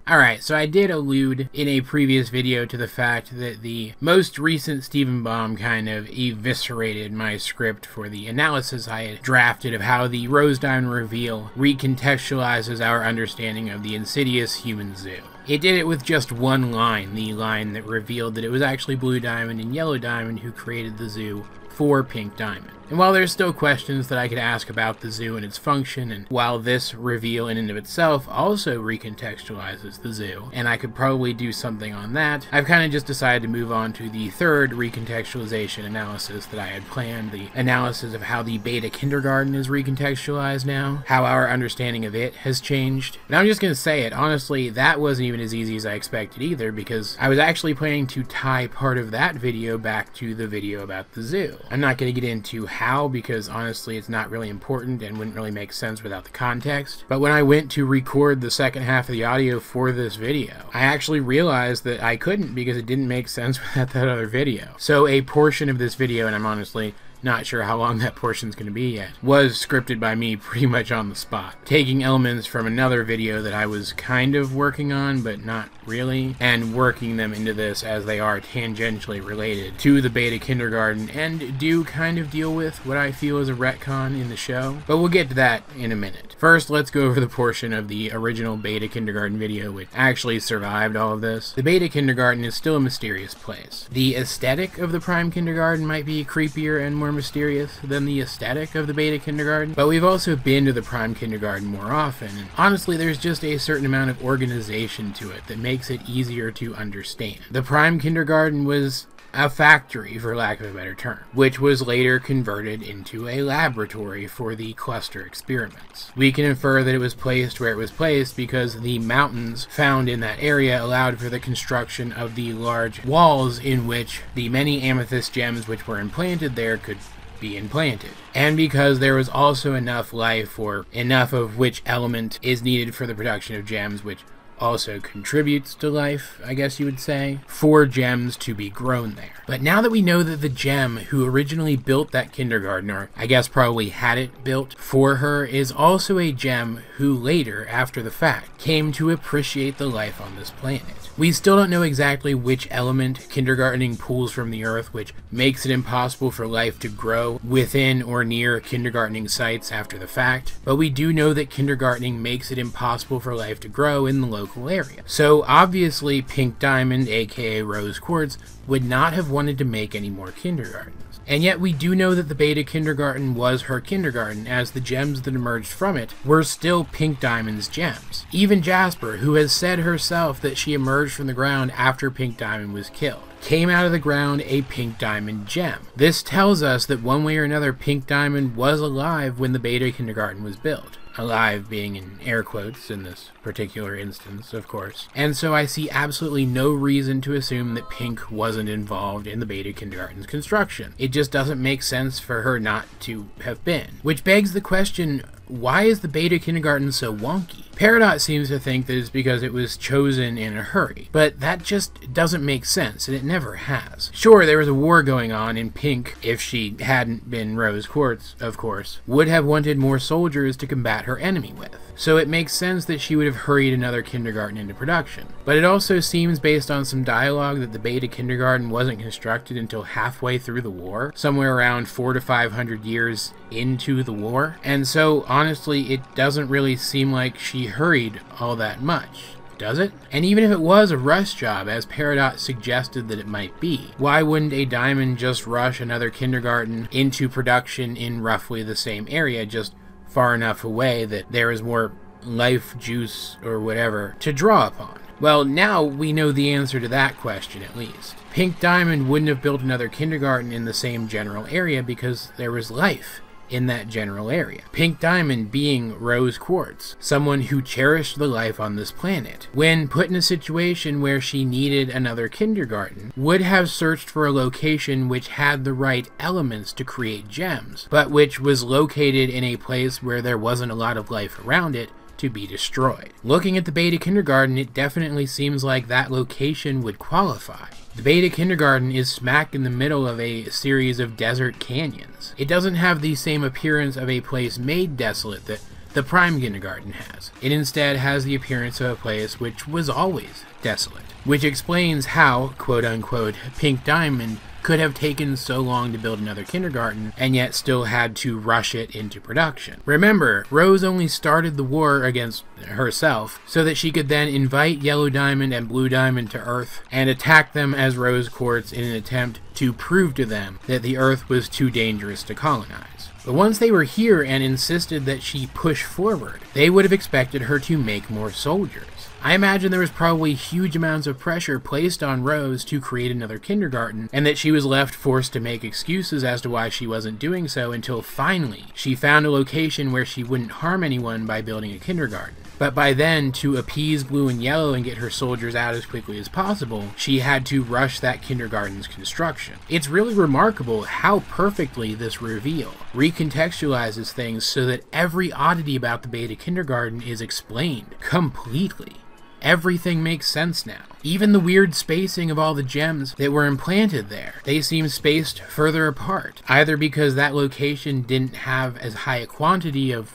Alright, so I did allude in a previous video to the fact that the most recent Stephen Baum kind of eviscerated my script for the analysis I had drafted of how the Rose Diamond reveal recontextualizes our understanding of the insidious human zoo. It did it with just one line, the line that revealed that it was actually Blue Diamond and Yellow Diamond who created the zoo for Pink Diamond. And while there's still questions that I could ask about the zoo and its function, and while this reveal in and of itself also recontextualizes the zoo, and I could probably do something on that, I've kind of just decided to move on to the third recontextualization analysis that I had planned, the analysis of how the Beta Kindergarten is recontextualized now, how our understanding of it has changed. And I'm just going to say it, honestly, that wasn't even as easy as I expected either, because I was actually planning to tie part of that video back to the video about the zoo. I'm not going to get into how, because honestly it's not really important and wouldn't really make sense without the context. But when I went to record the second half of the audio for this video, I actually realized that I couldn't because it didn't make sense without that other video. So a portion of this video, and I'm honestly not sure how long that portion's going to be yet, was scripted by me pretty much on the spot, taking elements from another video that I was kind of working on but not really, and working them into this as they are tangentially related to the Beta Kindergarten and do kind of deal with what I feel is a retcon in the show, but we'll get to that in a minute. First, let's go over the portion of the original Beta Kindergarten video which actually survived all of this. The Beta Kindergarten is still a mysterious place. The aesthetic of the Prime Kindergarten might be creepier and more mysterious than the aesthetic of the Beta Kindergarten, but we've also been to the Prime Kindergarten more often, and honestly there's just a certain amount of organization to it that makes it easier to understand. The Prime Kindergarten was a factory, for lack of a better term, which was later converted into a laboratory for the cluster experiments. We can infer that it was placed where it was placed because the mountains found in that area allowed for the construction of the large walls in which the many amethyst gems which were implanted there could be implanted. And because there was also enough life, or enough of which element is needed for the production of gems, which also contributes to life, I guess you would say, for gems to be grown there. But now that we know that the gem who originally built that kindergarten, or I guess probably had it built for her, is also a gem who later, after the fact, came to appreciate the life on this planet. We still don't know exactly which element kindergartening pulls from the earth, which makes it impossible for life to grow within or near kindergartening sites after the fact, but we do know that kindergartening makes it impossible for life to grow in the local area. So obviously Pink Diamond, aka Rose Quartz, would not have wanted to make any more kindergartens. And yet we do know that the Beta Kindergarten was her kindergarten, as the gems that emerged from it were still Pink Diamond's gems. Even Jasper, who has said herself that she emerged from the ground after Pink Diamond was killed, came out of the ground a Pink Diamond gem. This tells us that one way or another Pink Diamond was alive when the Beta Kindergarten was built. Alive being in air quotes in this particular instance, of course. And so I see absolutely no reason to assume that Pink wasn't involved in the Beta Kindergarten's construction. It just doesn't make sense for her not to have been. Which begs the question, why is the Beta Kindergarten so wonky? Peridot seems to think that it's because it was chosen in a hurry, but that just doesn't make sense, and it never has. Sure, there was a war going on, and Pink, if she hadn't been Rose Quartz, of course, would have wanted more soldiers to combat her enemy with. So it makes sense that she would have hurried another kindergarten into production. But it also seems, based on some dialogue, that the Beta Kindergarten wasn't constructed until halfway through the war, somewhere around 400 to 500 years into the war. And so, honestly, it doesn't really seem like she hurried all that much, does it? And even if it was a rush job, as Peridot suggested that it might be, why wouldn't a diamond just rush another kindergarten into production in roughly the same area, just far enough away that there is more life juice or whatever to draw upon? Well, now we know the answer to that question, at least. Pink Diamond wouldn't have built another kindergarten in the same general area because there was life in that general area. Pink Diamond being Rose Quartz, someone who cherished the life on this planet, when put in a situation where she needed another kindergarten, would have searched for a location which had the right elements to create gems, but which was located in a place where there wasn't a lot of life around it to be destroyed. Looking at the Beta Kindergarten, it definitely seems like that location would qualify. The Beta Kindergarten is smack in the middle of a series of desert canyons. It doesn't have the same appearance of a place made desolate that the prime kindergarten has. It instead has the appearance of a place which was always desolate, which explains how, quote-unquote, Pink Diamond could have taken so long to build another kindergarten and yet still had to rush it into production. Remember, Rose only started the war against herself so that she could then invite Yellow Diamond and Blue Diamond to Earth and attack them as Rose Quartz in an attempt to prove to them that the Earth was too dangerous to colonize. But once they were here and insisted that she push forward, they would have expected her to make more soldiers. I imagine there was probably huge amounts of pressure placed on Rose to create another kindergarten, and that she was left forced to make excuses as to why she wasn't doing so until finally she found a location where she wouldn't harm anyone by building a kindergarten. But by then, to appease Blue and Yellow and get her soldiers out as quickly as possible, she had to rush that kindergarten's construction. It's really remarkable how perfectly this reveal recontextualizes things so that every oddity about the Beta Kindergarten is explained completely. Everything makes sense now. Even the weird spacing of all the gems that were implanted there. They seem spaced further apart, either because that location didn't have as high a quantity of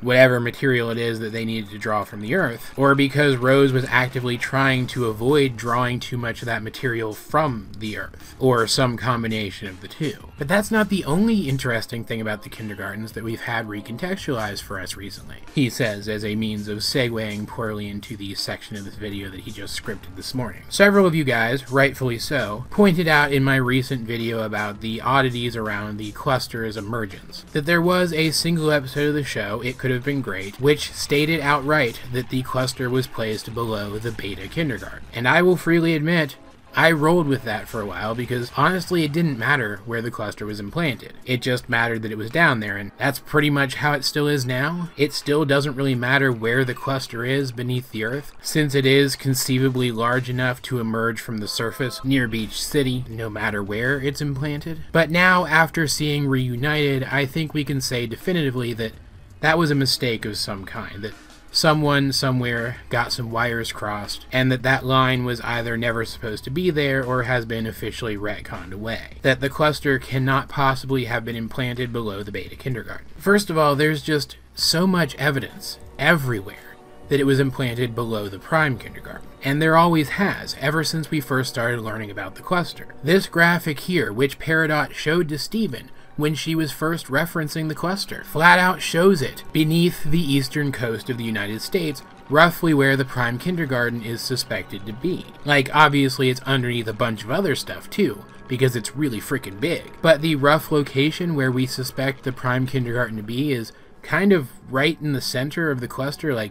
whatever material it is that they needed to draw from the Earth, or because Rose was actively trying to avoid drawing too much of that material from the Earth, or some combination of the two. But that's not the only interesting thing about the kindergartens that we've had recontextualized for us recently, he says as a means of segueing poorly into the section of this video that he just scripted this morning. Several of you guys, rightfully so, pointed out in my recent video about the oddities around the cluster's emergence, that there was a single episode of the show, It Could Have Been Great, which stated outright that the cluster was placed below the Beta Kindergarten. And I will freely admit, I rolled with that for a while because honestly it didn't matter where the cluster was implanted. It just mattered that it was down there, and that's pretty much how it still is now. It still doesn't really matter where the cluster is beneath the Earth, since it is conceivably large enough to emerge from the surface near Beach City, no matter where it's implanted. But now, after seeing Reunited, I think we can say definitively that that was a mistake of some kind, that someone somewhere got some wires crossed, and that line was either never supposed to be there or has been officially retconned away. That the cluster cannot possibly have been implanted below the Beta Kindergarten. First of all, there's just so much evidence everywhere that it was implanted below the Prime Kindergarten. And there always has, ever since we first started learning about the cluster. This graphic here, which Peridot showed to Steven when she was first referencing the cluster, flat out shows it beneath the eastern coast of the United States, roughly where the Prime Kindergarten is suspected to be. Like, obviously it's underneath a bunch of other stuff too, because it's really freaking big. But the rough location where we suspect the Prime Kindergarten to be is kind of right in the center of the cluster, like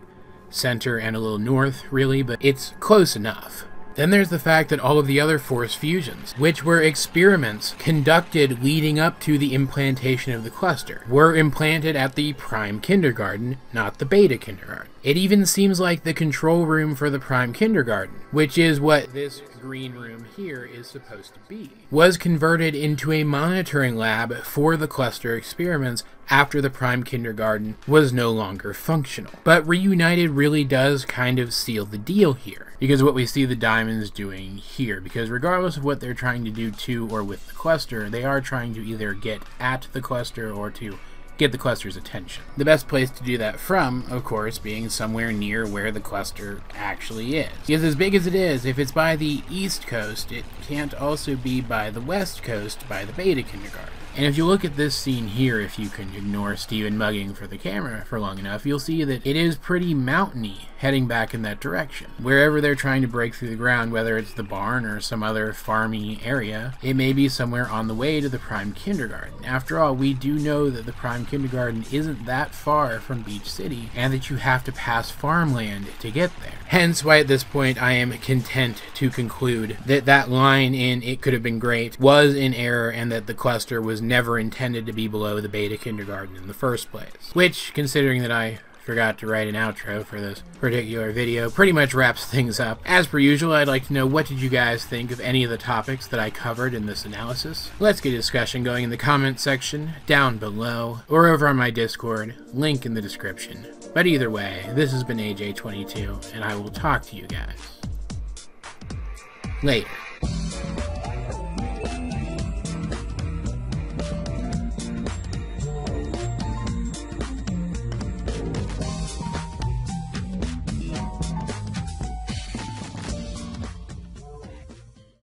center and a little north, really, but it's close enough. Then there's the fact that all of the other force fusions, which were experiments conducted leading up to the implantation of the cluster, were implanted at the Prime Kindergarten, not the Beta Kindergarten. It even seems like the control room for the Prime Kindergarten, which is what this green room here is supposed to be, was converted into a monitoring lab for the cluster experiments after the Prime Kindergarten was no longer functional. But Reunited really does kind of seal the deal here, because what we see the Diamonds doing here, because regardless of what they're trying to do to or with the cluster, they are trying to either get at the cluster or to get the cluster's attention. The best place to do that from, of course, being somewhere near where the cluster actually is. Because as big as it is, if it's by the east coast, it can't also be by the west coast by the Beta Kindergarten. And if you look at this scene here, if you can ignore Steven mugging for the camera for long enough, you'll see that it is pretty mountainy heading back in that direction. Wherever they're trying to break through the ground, whether it's the barn or some other farmy area, it may be somewhere on the way to the Prime Kindergarten. After all, we do know that the Prime Kindergarten isn't that far from Beach City, and that you have to pass farmland to get there. Hence why at this point I am content to conclude that that line in It Could Have Been Great was in error, and that the cluster was never intended to be below the Beta Kindergarten in the first place. Which, considering that I forgot to write an outro for this particular video, pretty much wraps things up. As per usual, I'd like to know, what did you guys think of any of the topics that I covered in this analysis? Let's get a discussion going in the comment section down below, or over on my Discord, link in the description. But either way, this has been AJ22, and I will talk to you guys later.